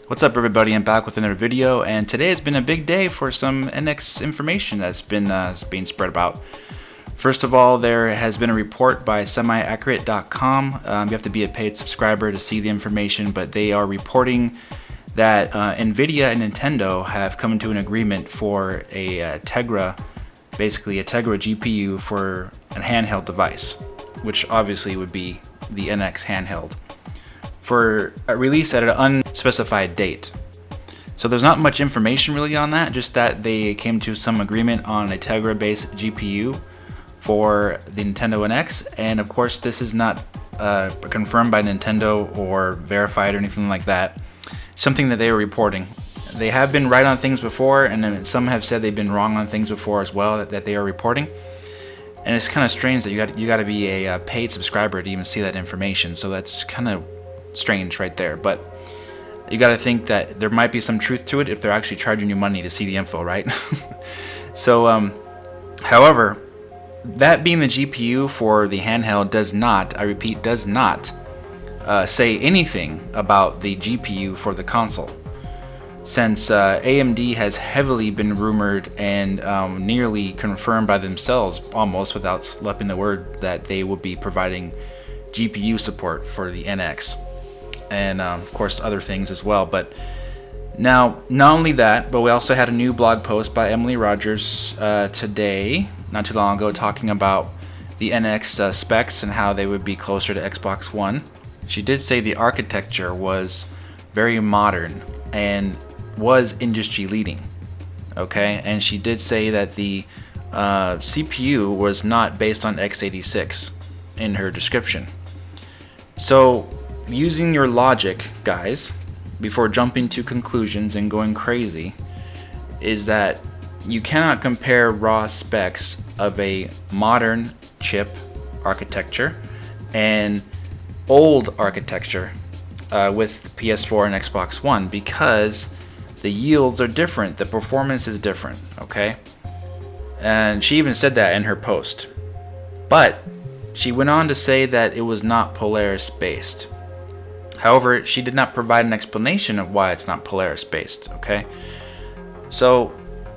What's up, everybody? I'm back with another video, and today has been a big day for some NX information that's been being spread about. First of all, there has been a report by semiaccurate.com. You have to be a paid subscriber to see the information, but they are reporting that NVIDIA and Nintendo have come into an agreement for a Tegra GPU for a handheld device, which obviously would be the NX handheld, for a release at an unspecified date. So there's not much information really on that, just that they came to some agreement on a Tegra-based GPU for the Nintendo NX, and of course this is not confirmed by Nintendo or verified or anything like that. Something that they are reporting. They have been right on things before, and then some have said they've been wrong on things before as well that they are reporting. And it's kind of strange that you got to be a paid subscriber to even see that information. So that's kind of strange right there, but you got to think that there might be some truth to it if they're actually charging you money to see the info, right? So however, that being the GPU for the handheld does not, I repeat, does not say anything about the GPU for the console, since AMD has heavily been rumored and nearly confirmed by themselves, almost without slipping the word, that they will be providing GPU support for the NX. And of course other things as well. But now, not only that, but we also had a new blog post by Emily Rogers today, not too long ago, talking about the NX specs and how they would be closer to Xbox One. She did say the architecture was very modern and was industry leading. Okay, and she did say that the CPU was not based on x86 in her description. So, using your logic, guys, before jumping to conclusions and going crazy, is that you cannot compare raw specs of a modern chip architecture and old architecture with PS4 and Xbox One, because the yields are different, the performance is different, okay? And she even said that in her post. But she went on to say that it was not Polaris based. However, she did not provide an explanation of why it's not Polaris based, okay? So,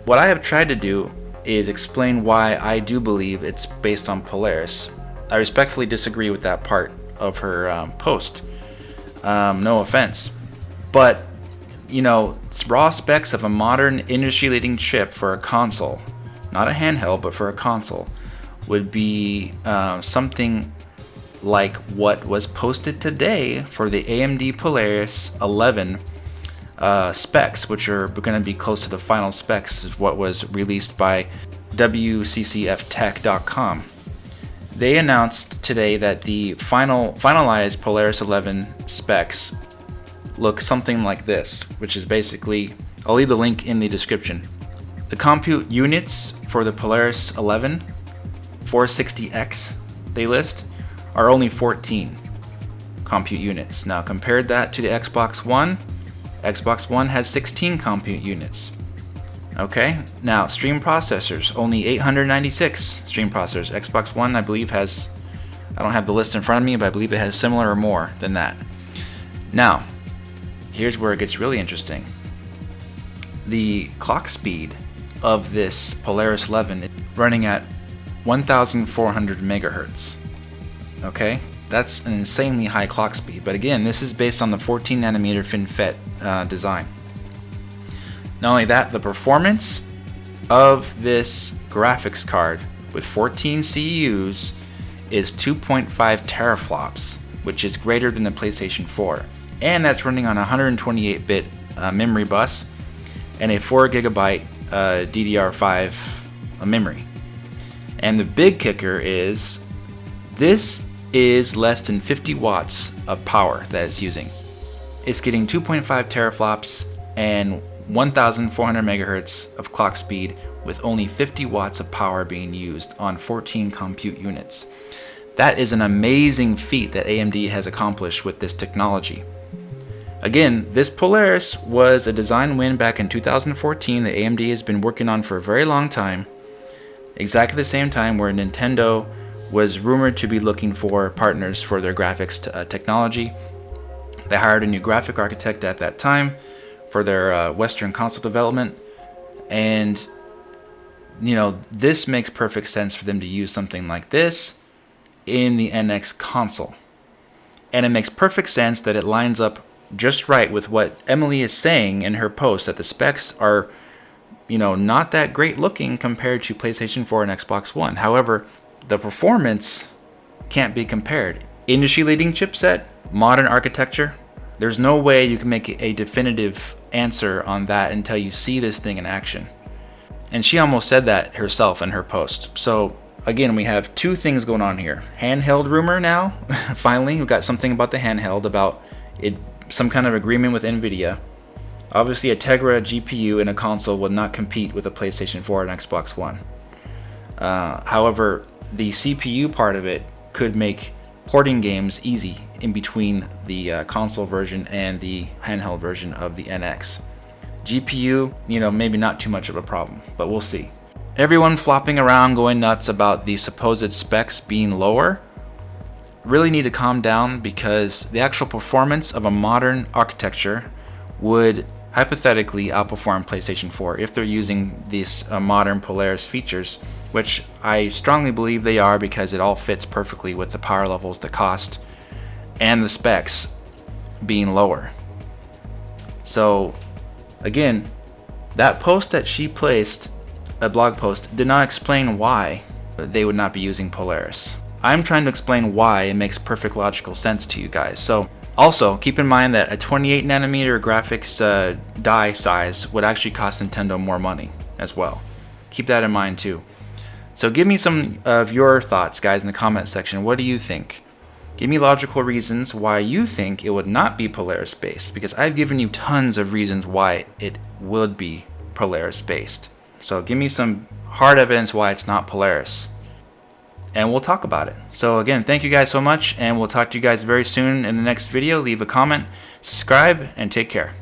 what I have tried to do is explain why I do believe it's based on Polaris. I respectfully disagree with that part of her post. No offense. But, you know, it's raw specs of a modern industry-leading chip for a console, not a handheld, but for a console, would be something like what was posted today for the AMD Polaris 11 specs, which are going to be close to the final specs of what was released by WCCFtech.com. They announced today that the finalized Polaris 11 specs look something like this, which is basically, I'll leave the link in the description. The compute units for the Polaris 11 460X they list are only 14 compute units. Now compare that to the Xbox One. Xbox One has 16 compute units. Okay, now stream processors, only 896 stream processors. Xbox One, I believe, has, I don't have the list in front of me, but I believe it has similar or more than that. Now, here's where it gets really interesting. The clock speed of this Polaris 11 is running at 1,400 megahertz. Okay, that's an insanely high clock speed, but again, this is based on the 14 nanometer FinFET design. Not only that, the performance of this graphics card with 14 CUs is 2.5 teraflops, which is greater than the PlayStation 4, and that's running on a 128-bit memory bus and a 4 gigabyte DDR5 memory. And the big kicker is this is less than 50 watts of power that it's using. It's getting 2.5 teraflops and 1,400 megahertz of clock speed with only 50 watts of power being used on 14 compute units. That is an amazing feat that AMD has accomplished with this technology. Again, this Polaris was a design win back in 2014 that AMD has been working on for a very long time, exactly the same time where Nintendo was rumored to be looking for partners for their graphics technology. They hired a new graphic architect at that time for their Western console development, and you know, this makes perfect sense for them to use something like this in the NX console. And it makes perfect sense that it lines up just right with what Emily is saying in her post, that the specs are, you know, not that great looking compared to PlayStation 4 and Xbox One. However, the performance can't be compared. Industry leading chipset, modern architecture. There's no way you can make a definitive answer on that until you see this thing in action. And she almost said that herself in her post. So again, we have two things going on here. Handheld rumor now. Finally, we've got something about the handheld, about it, some kind of agreement with Nvidia. Obviously, a Tegra GPU in a console would not compete with a PlayStation 4 and Xbox One. However, the CPU part of it could make porting games easy in between the console version and the handheld version of the NX. GPU, you know, maybe not too much of a problem, but we'll see. Everyone flopping around going nuts about the supposed specs being lower really need to calm down, because the actual performance of a modern architecture would hypothetically outperform PlayStation 4 if they're using these modern Polaris features, which I strongly believe they are, because it all fits perfectly with the power levels, the cost, and the specs being lower. So again, that post that she placed, a blog post, did not explain why they would not be using Polaris. I'm trying to explain why it makes perfect logical sense to you guys. So also keep in mind that a 28 nanometer graphics die size would actually cost Nintendo more money as well. Keep that in mind too. So give me some of your thoughts, guys, in the comment section. What do you think? Give me logical reasons why you think it would not be Polaris based, because I've given you tons of reasons why it would be Polaris based. So give me some hard evidence why it's not Polaris, and we'll talk about it. So again, thank you guys so much, and we'll talk to you guys very soon in the next video. Leave a comment, subscribe, and take care.